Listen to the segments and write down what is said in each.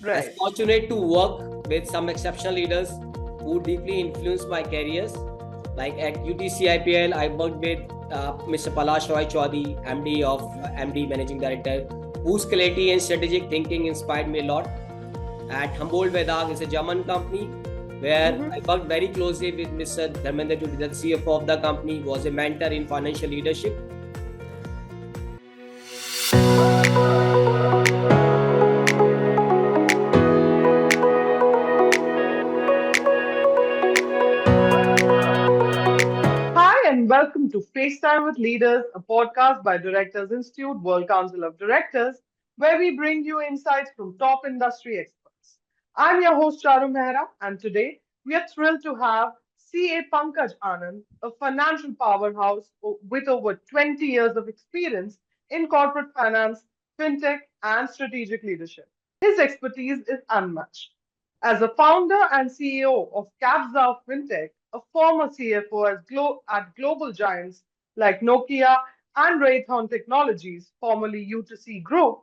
Right. was fortunate to work with some exceptional leaders who deeply influenced my careers. Like at UTCIPL, I worked with Mr. Palash Roy Chaudhary, MD Managing Director, whose clarity and strategic thinking inspired me a lot. At Humboldt is a German company where I worked very closely with Mr. Dharmender, the CFO of the company, was a mentor in financial leadership. Hi, and welcome to FaceTime with Leaders, a podcast by Directors Institute, World Council of Directors, where we bring you insights from top industry experts. I'm your host, Charu Mehra, and today we are thrilled to have CA Pankaj Anand, a financial powerhouse with over 20 years of experience in corporate finance, fintech, and strategic leadership. His expertise is unmatched. As a founder and CEO of Capzow Fintech, a former CFO at global giants like Nokia and Raytheon Technologies, formerly U2C Group,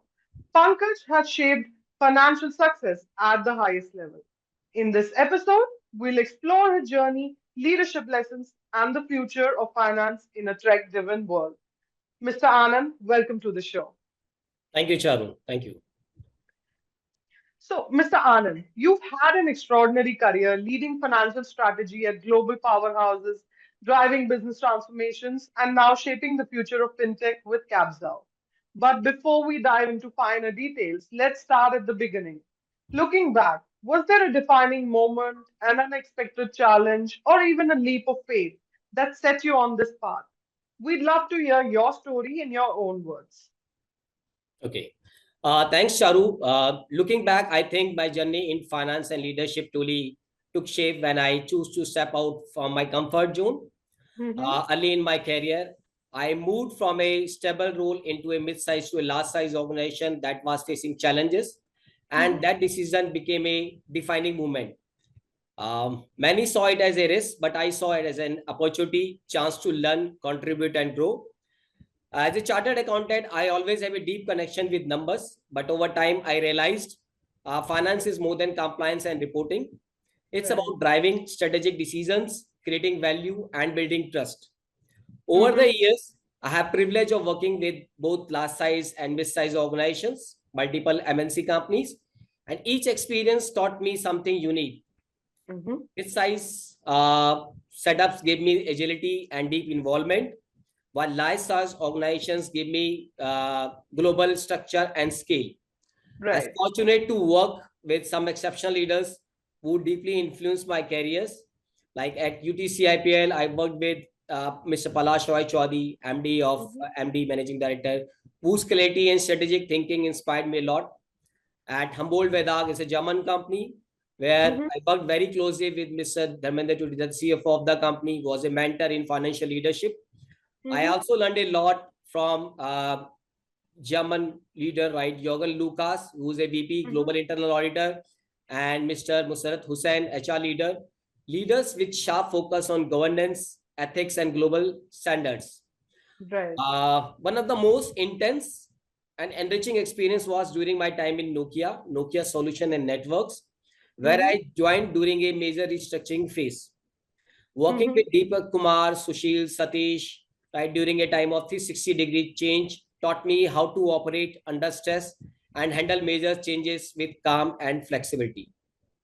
Pankaj has shaped financial success at the highest level. In this episode, we'll explore his journey, leadership lessons, and the future of finance in a tech-driven world. Mr. Anand, welcome to the show. Thank you, Charu. Thank you. So, Mr. Anand, you've had an extraordinary career leading financial strategy at global powerhouses, driving business transformations, and now shaping the future of fintech with Capzow. But before we dive into finer details, let's start at the beginning. Looking back, was there a defining moment, an unexpected challenge, or even a leap of faith that set you on this path? We'd love to hear your story in your own words. Okay. Thanks, Charu. Looking back, I think my journey in finance and leadership truly took shape when I chose to step out from my comfort zone. Mhm. Early in my career, I moved from a stable role into a mid-sized to a large-sized organization that was facing challenges, and Mhm. that decision became a defining moment. Many saw it as a risk, but I saw it as an opportunity, chance to learn, contribute, and grow. As a chartered accountant, I always have a deep connection with numbers, but over time, I realized finance is more than compliance and reporting. It's Right. about driving strategic decisions, creating value, and building trust. Over Mhm. the years, I have privilege of working with both large size and mid size organizations, multiple MNC companies, and each experience taught me something unique. Mhm. Mid size setups gave me agility and deep involvement, while large size organizations give me global structure and scale. I was Right. fortunate to work with some exceptional leaders who deeply influenced my careers. Like at UTCIPL, I worked with Mr. Palash Roy Chaudhary, MD Managing Director, whose clarity and strategic thinking inspired me a lot. At Humboldt is a German company where Mhm. I worked very closely with Mr. Dharmender, the CFO of the company, was a mentor in financial leadership. I Mhm. also learned a lot from German leader, right? Jürgen Lucas, who's a VP, Mhm. Global Internal Auditor, and Mr. Musarrat Hussain, HR leader. Leaders with sharp focus on governance, ethics, and global standards. Right. One of the most intense and enriching experience was during my time in Nokia Solution and Networks, where Mhm. I joined during a major restructuring phase. Working Mhm. with Deepak Kumar, Sushil, Satish, right, during a time of 360-degree change taught me how to operate under stress and handle major changes with calm and flexibility.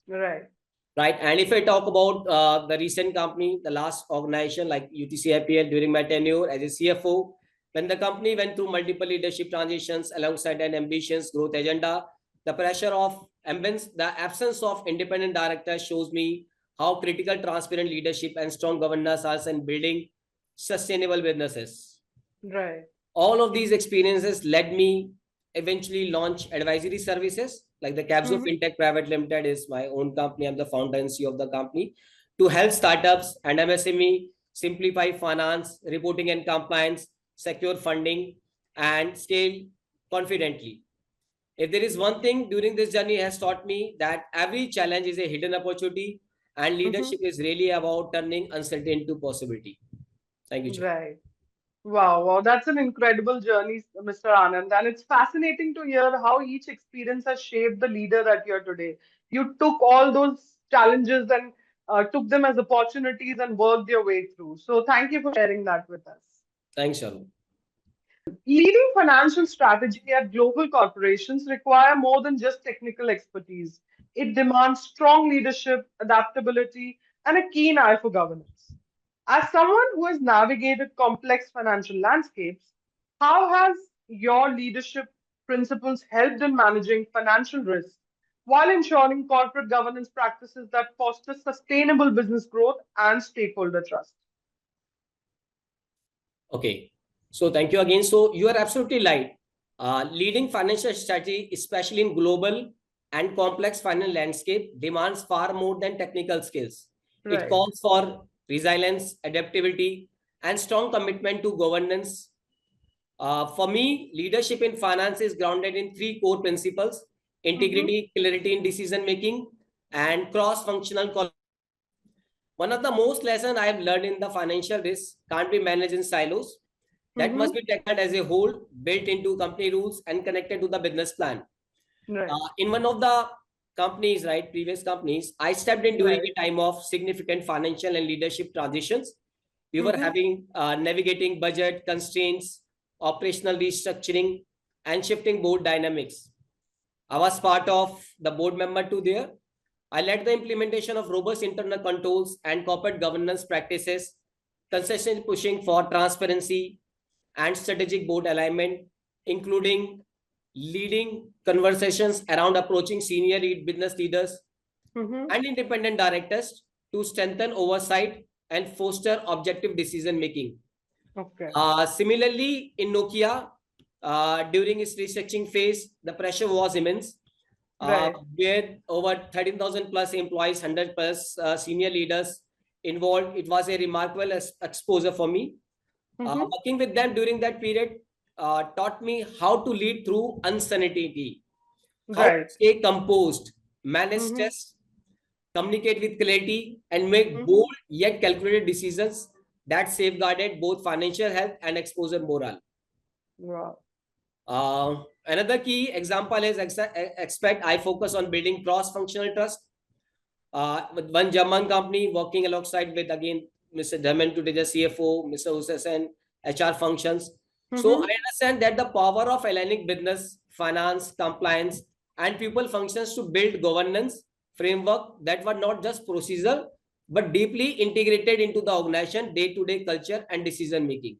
Right. Right. And if I talk about the recent company, the last organization like UTCIPL during my tenure as a CFO, when the company went through multiple leadership transitions alongside an ambitious growth agenda, the pressure of the absence of independent directors shows me how critical transparent leadership and strong governance are in building sustainable businesses. Right. All of these experiences led me eventually launch advisory services like the Capzow Mhm. Fintech Private Limited is my own company. I'm the founder and CEO of the company to help startups and MSME simplify finance, reporting and compliance, secure funding, and scale confidently. If there is one thing during this journey has taught me that every challenge is a hidden opportunity and Mhm. leadership is really about turning uncertainty into possibility. Thank you, Chair. Right. Wow, that's an incredible journey, Mr. Anand. And it's fascinating to hear how each experience has shaped the leader that you're today. You took all those challenges and took them as opportunities and worked your way through. So thank you for sharing that with us. Thanks, Sharu. Leading financial strategy at global corporations require more than just technical expertise. It demands strong leadership, adaptability, and a keen eye for governance. As someone who has navigated complex financial landscapes, how has your leadership principles helped in managing financial risks while ensuring corporate governance practices that foster sustainable business growth and stakeholder trust? Okay. So thank you again. So you are absolutely right. Leading financial strategy, especially in global and complex financial landscape, demands far more than technical skills. It Right. calls for resilience, adaptability, and strong commitment to governance. For me, leadership in finance is grounded in three core principles: Mm-hmm. integrity, clarity in decision making, and cross-functional collaboration. One of the most lessons I have learned in the financial risk can't be managed in silos. That must Mm-hmm. be tackled as a whole, built into company rules and connected to the business plan. Right. In one of the companies, right, previous companies, I stepped in during Right. a time of significant financial and leadership transitions. We were Mm-hmm. having navigating budget constraints, operational restructuring, and shifting board dynamics. I was part of the board member to there. I led the implementation of robust internal controls and corporate governance practices, consistently pushing for transparency and strategic board alignment, including leading conversations around approaching senior business leaders Mm-hmm. and independent directors to strengthen oversight and foster objective decision making. Okay. Similarly, in Nokia, during its restructuring phase, the pressure was immense. Right. With over 13,000 plus employees, 100 plus senior leaders involved, it was a remarkable exposure for me. Mm-hmm. Working with them during that period taught me how to lead through uncertainty, how to Right. stay composed, manage Mm-hmm. stress, communicate with clarity, and make Mm-hmm. bold yet calculated decisions that safeguarded both financial health and exposure morale. Wow. Another key example is expect I focus on building cross-functional trust. With one German company working alongside with again Mr. Derman today the CFO, Mr. Hussein, HR functions. So I Mm-hmm. understand that the power of aligning business, finance, compliance, and people functions to build governance framework that were not just procedural but deeply integrated into the organization day-to-day culture and decision making.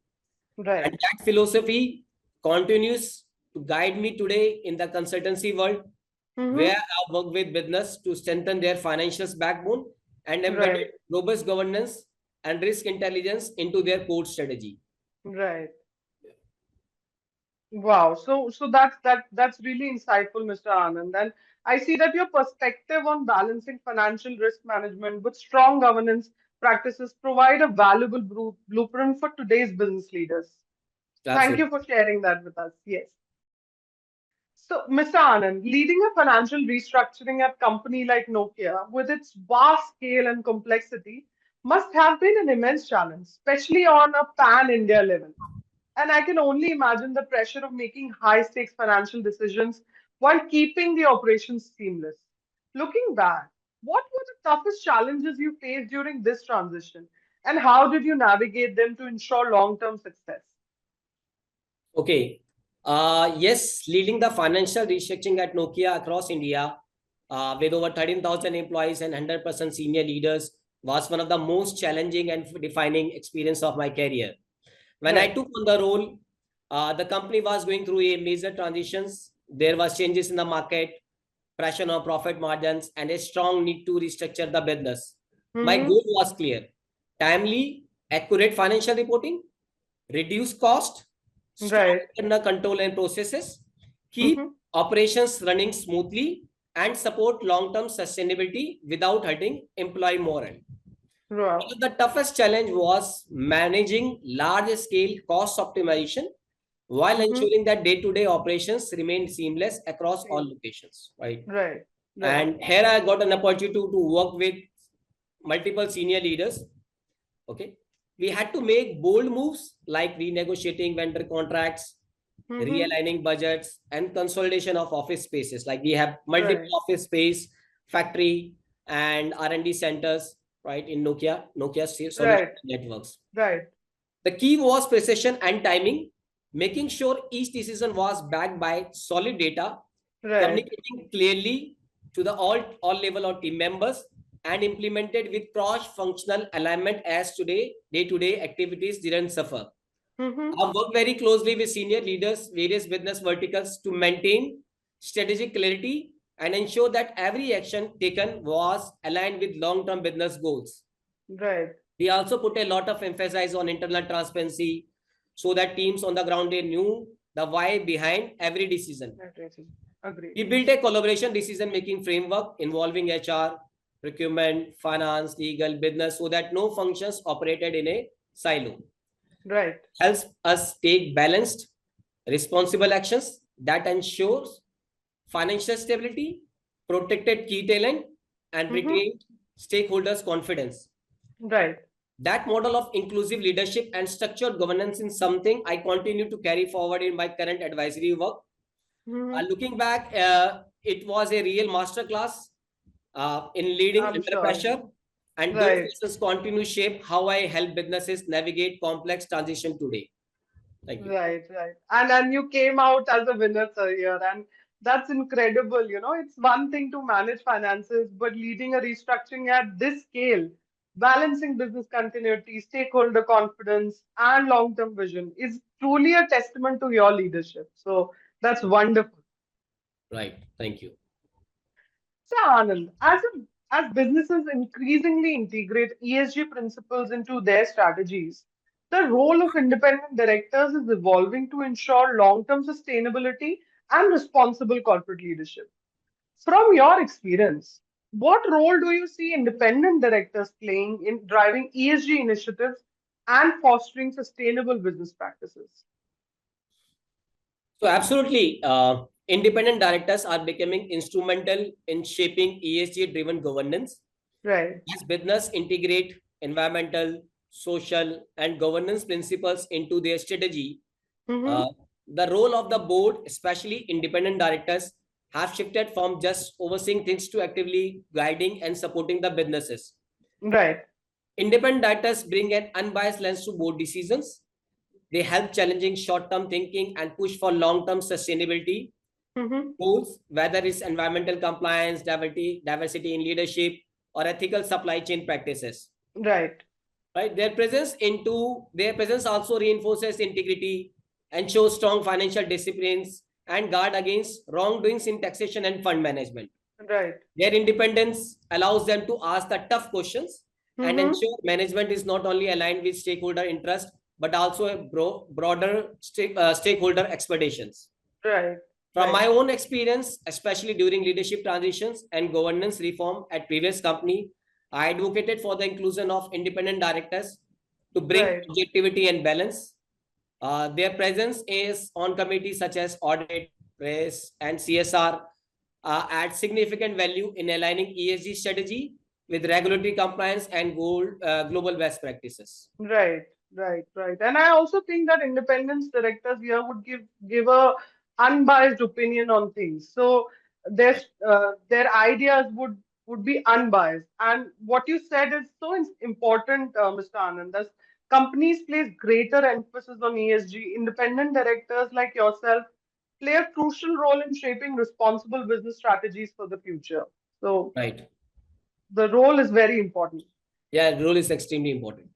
And Right. that philosophy continues to guide me today in the consultancy world, where Mm-hmm. I work with business to strengthen their financial backbone and embedded Right. robust governance and risk intelligence into their core strategy. Right. Wow. So that's really insightful, Mr. Anand. And I see that your perspective on balancing financial risk management with strong governance practices provide a valuable blueprint for today's business leaders. Thank Absolutely. you for sharing that with us. Yes. So, Mr. Anand, leading a financial restructuring at company like Nokia with its vast scale and complexity must have been an immense challenge, especially on a pan-India level. And I can only imagine the pressure of making high-stakes financial decisions while keeping the operations seamless. Looking back, what were the toughest challenges you faced during this transition, and how did you navigate them to ensure long-term success? Okay. Yes, leading the financial restructuring at Nokia across India with over 13,000 employees and 100% senior leaders was one of the most challenging and defining experience of my career. When I Right. took on the role, the company was going through a major transitions. There was changes in the market, pressure on profit margins, and a strong need to restructure the business. My Mm-hmm. goal was clear: timely, accurate financial reporting, reduce cost, strong Right. internal control and processes, keep Mm-hmm. operations running smoothly, and support long-term sustainability without hurting employee morale. One Wow. of the toughest challenge was managing large-scale cost optimization while Mm-hmm. ensuring that day-to-day operations remain seamless across all Same. locations. Right, Right. Right. and here I got an opportunity to work with multiple senior leaders. Okay, we had to make bold moves like renegotiating vendor contracts, realigning budgets, and consolidation of office spaces. Like we have multiple Right. office space, factory, and R&D centers, right, in Nokia solution Right. networks. Right. The key was precision and timing, making sure each decision was backed by solid data, Right. communicating clearly to the all level of team members, and implemented with cross-functional alignment as today day-to-day activities didn't suffer. Mm-hmm. I've worked very closely with senior leaders, various business verticals to maintain strategic clarity and ensure that every action taken was aligned with long-term business goals. Right. We also put a lot of emphasis on internal transparency so that teams on the ground they knew the why behind every decision. Agreed. We built a collaboration decision-making framework involving HR, procurement, finance, legal, business so that no functions operated in a silo. Right. Helps us take balanced, responsible actions that ensures financial stability, protected key talent, and Mm-hmm. retained stakeholders' confidence. Right. That model of inclusive leadership and structured governance is something I continue to carry forward in my current advisory work. Mm-hmm. Looking back, it was a real masterclass in leading I'm under sure. pressure, and those Right. lessons continue to shape how I help businesses navigate complex transition today. Thank you. Right, right. And you came out as a winner, sir, here, and that's incredible. It's one thing to manage finances, but leading a restructuring at this scale, balancing business continuity, stakeholder confidence, and long-term vision is truly a testament to your leadership. So that's wonderful. Right. Thank you. So, Anand, as businesses increasingly integrate ESG principles into their strategies, the role of independent directors is evolving to ensure long-term sustainability and responsible corporate leadership. From your experience, what role do you see independent directors playing in driving ESG initiatives and fostering sustainable business practices? So, absolutely, independent directors are becoming instrumental in shaping ESG-driven governance. Right. As business integrate environmental, social, and governance principles into their strategy, Mm-hmm. uh, the role of the board, especially independent directors, have shifted from just overseeing things to actively guiding and supporting the businesses. Right. Independent directors bring an unbiased lens to board decisions. They help challenging short-term thinking and push for long-term sustainability Mm-hmm. goals, whether it's environmental compliance, diversity in leadership, or ethical supply chain practices. Right. Right, their presence also reinforces integrity, ensures strong financial disciplines, and guard against wrongdoings in taxation and fund management. Right. Their independence allows them to ask the tough questions and Mm-hmm. ensure management is not only aligned with stakeholder interest but also a broader stakeholder expectations. Right. From Right. my own experience, especially during leadership transitions and governance reform at previous company, I advocated for the inclusion of independent directors to bring Right. objectivity and balance. Their presence is on committees such as audit, press, and CSR adds significant value in aligning ESG strategy with regulatory compliance and global best practices. Right, right, right. And I also think that independence directors here would give a unbiased opinion on things. So their ideas would be unbiased. And what you said is so important, Mr. Anand. As companies place greater emphasis on ESG, independent directors like yourself play a crucial role in shaping responsible business strategies for the future. So Right. the role is very important. Yeah, role is extremely important.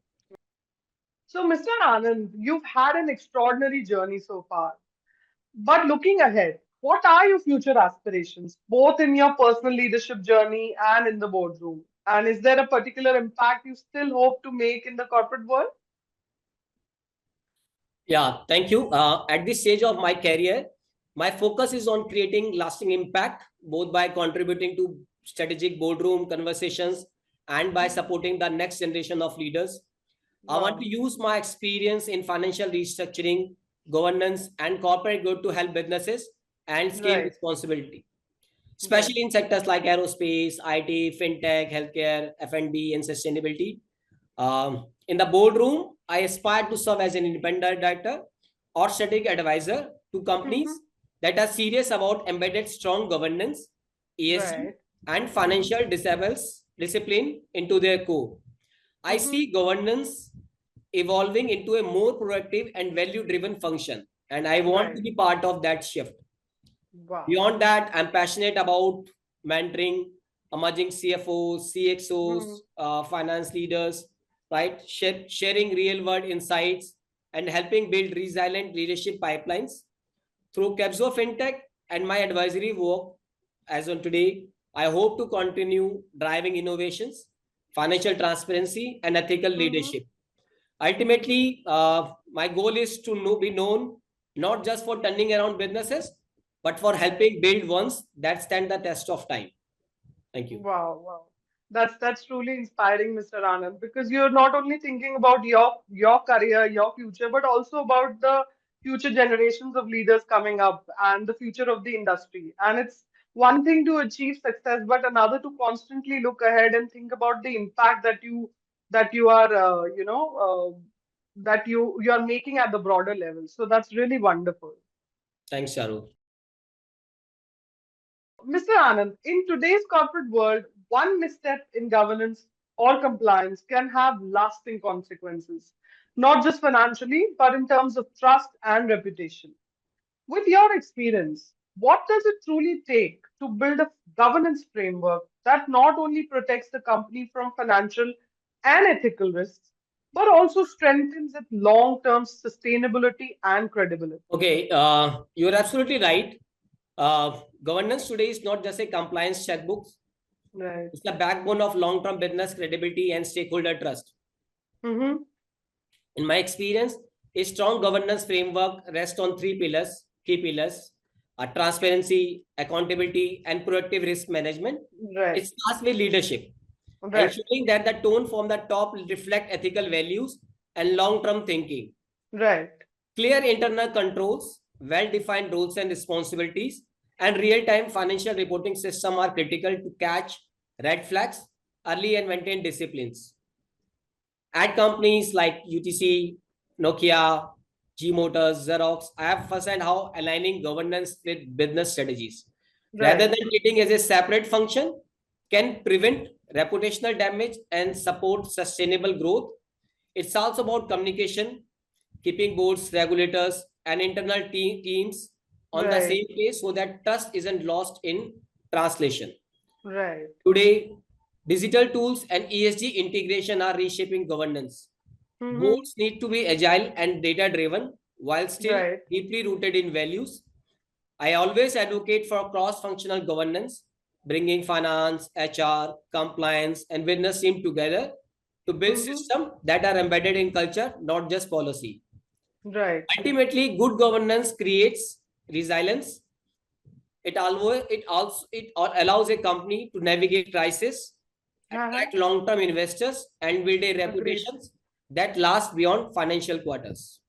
So, Mr. Anand, you've had an extraordinary journey so far. But looking ahead, what are your future aspirations, both in your personal leadership journey and in the boardroom? And is there a particular impact you still hope to make in the corporate world? Yeah, thank you. At this stage of my career, my focus is on creating lasting impact, both by contributing to strategic boardroom conversations and by supporting the next generation of leaders. I want to Wow. use my experience in financial restructuring, governance, and corporate growth to help businesses and scale Right, responsibility, right, especially in sectors like aerospace, IT, fintech, healthcare, F&B, and sustainability. In the boardroom, I aspire to serve as an independent director or strategic advisor to companies that are serious about embedded strong governance, ESG, Right. and financial discipline into their core. I Mm-hmm. see governance evolving into a more proactive and value driven function, and I want to Right. be part of that shift. Wow. Beyond that, I'm passionate about mentoring emerging CFOs, Hmm. CXOs, finance leaders, right? Sharing real world insights and helping build resilient leadership pipelines. Through Capzow Fintech and my advisory work as on today, I hope to continue driving innovations, financial transparency, and ethical Hmm. leadership. Ultimately, my goal is to be known not just for turning around businesses, but for Right. helping build ones that stand the test of time. Thank you. Wow, wow. That's truly inspiring, Mr. Anand, because you're not only thinking about your career, your future, but also about the future generations of leaders coming up and the future of the industry. And it's one thing to achieve success, but another to constantly look ahead and think about the impact that you are that you are making at the broader level. So that's really wonderful. Thanks, Charu. Mr. Anand, in today's corporate world, one misstep in governance or compliance can have lasting consequences, not just financially, but in terms of trust and reputation. With your experience, what does it truly take to build a governance framework that not only protects the company from financial and ethical risks, but also strengthens its long term sustainability and credibility? Okay, you're absolutely right. Governance today is not just a compliance checkbook, Right. it's the backbone of long term business credibility and stakeholder trust. Mm-hmm. In my experience, a strong governance framework rests on three pillars, key pillars, transparency, accountability, and proactive risk management. It Right. starts with leadership, Right. ensuring that the tone from the top reflect ethical values and long-term thinking. Right. Clear internal controls, well-defined roles and responsibilities, and real-time financial reporting system are critical to catch red flags early and maintain disciplines. At companies like UTC, Nokia, G Motors, Xerox, I have firsthand how aligning governance with business strategies, rather Right. than treating as a separate function, can prevent reputational damage and support sustainable growth. It's also about communication, keeping boards, regulators, and internal teams on the Right. same page so that trust isn't lost in translation. Right. Today, digital tools and ESG integration are reshaping governance. Mm-hmm. Boards need to be agile and data driven while still Right. deeply rooted in values. I always advocate for cross functional governance, bringing finance, HR, compliance, and business team together to build Mm-hmm. systems that are embedded in culture, not just policy. Right. Ultimately, good governance creates resilience. It allows a company to navigate crisis, Uh-huh. attract long-term investors, and build a Agreed. reputation that lasts beyond financial quarters.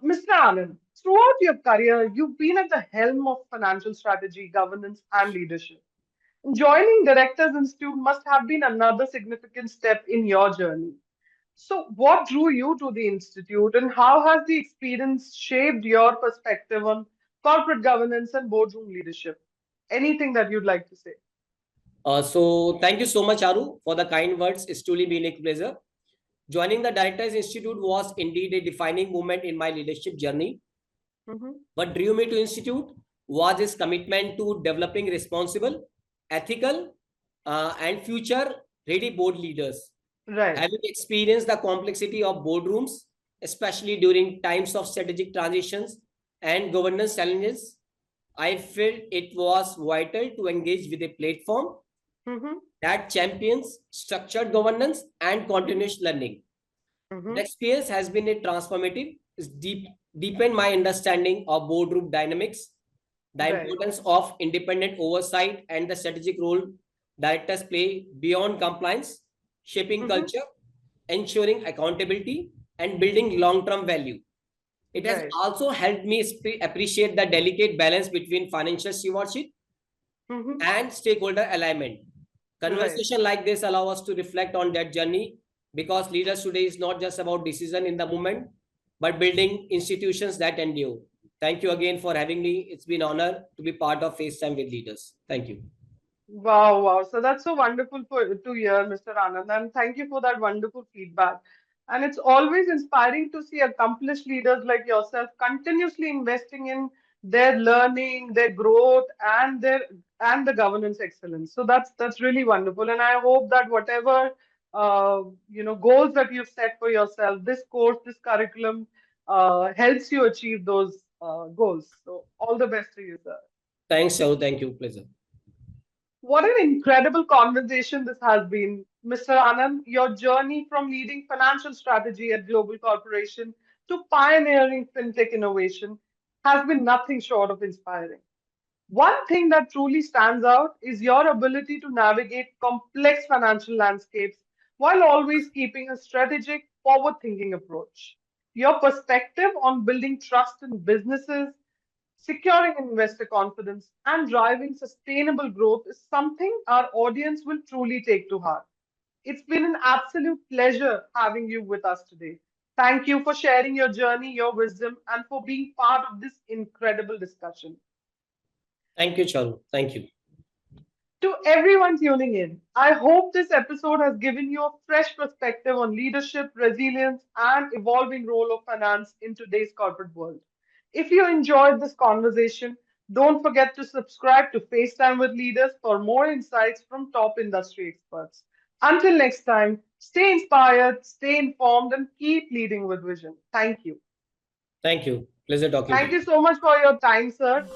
Mr. Anand, throughout your career, you've been at the helm of financial strategy, governance, and leadership. Joining Directors Institute must have been another significant step in your journey. So, what drew you to the Institute, and how has the experience shaped your perspective on corporate governance and boardroom leadership? Anything that you'd like to say? So thank you so much, Aru, for the kind words. It's truly been a pleasure. Joining the Directors Institute was indeed a defining moment in my leadership journey. Mm-hmm. What drew me to Institute was his commitment to developing responsible, ethical, and future-ready board leaders. Right. Having experienced the complexity of boardrooms, especially during times of strategic transitions and governance challenges, I felt it was vital to engage with a platform Mm-hmm. that champions structured governance and continuous learning. The Mm-hmm. experience has been a transformative, it's deepened my understanding of boardroom dynamics, the Right. importance of independent oversight, and the strategic role directors play beyond compliance, shaping Mm-hmm. culture, ensuring accountability, and building long term value. It has Right. also helped me appreciate the delicate balance between financial stewardship Mm-hmm. and stakeholder alignment. Right. Conversation like this allow us to reflect on that journey because leaders today is not just about decision in the moment, but building institutions that endure. Thank you again for having me. It's been an honor to be part of FaceTime with Leaders. Thank you. Wow, wow. So that's so wonderful to hear, Mr. Anand, and thank you for that wonderful feedback. And it's always inspiring to see accomplished leaders like yourself continuously investing in their learning, their growth, and the governance excellence. So that's really wonderful. And I hope that whatever goals that you've set for yourself, this course, this curriculum helps you achieve those goals. So all the best to you, sir. Thanks, Sharu. Thank you. Pleasure. What an incredible conversation this has been. Mr. Anand, your journey from leading financial strategy at global corporation to pioneering fintech innovation has been nothing short of inspiring. One thing that truly stands out is your ability to navigate complex financial landscapes while always keeping a strategic, forward thinking approach. Your perspective on building trust in businesses, securing investor confidence, and driving sustainable growth is something our audience will truly take to heart. It's been an absolute pleasure having you with us today. Thank you for sharing your journey, your wisdom, and for being part of this incredible discussion. Thank you, Sharu. Thank you. To everyone tuning in, I hope this episode has given you a fresh perspective on leadership, resilience, and evolving role of finance in today's corporate world. If you enjoyed this conversation, don't forget to subscribe to FaceTime with Leaders for more insights from top industry experts. Until next time, stay inspired, stay informed, and keep leading with vision. Thank you. Thank you. Pleasure talking to Thank you. you so much for your time, sir.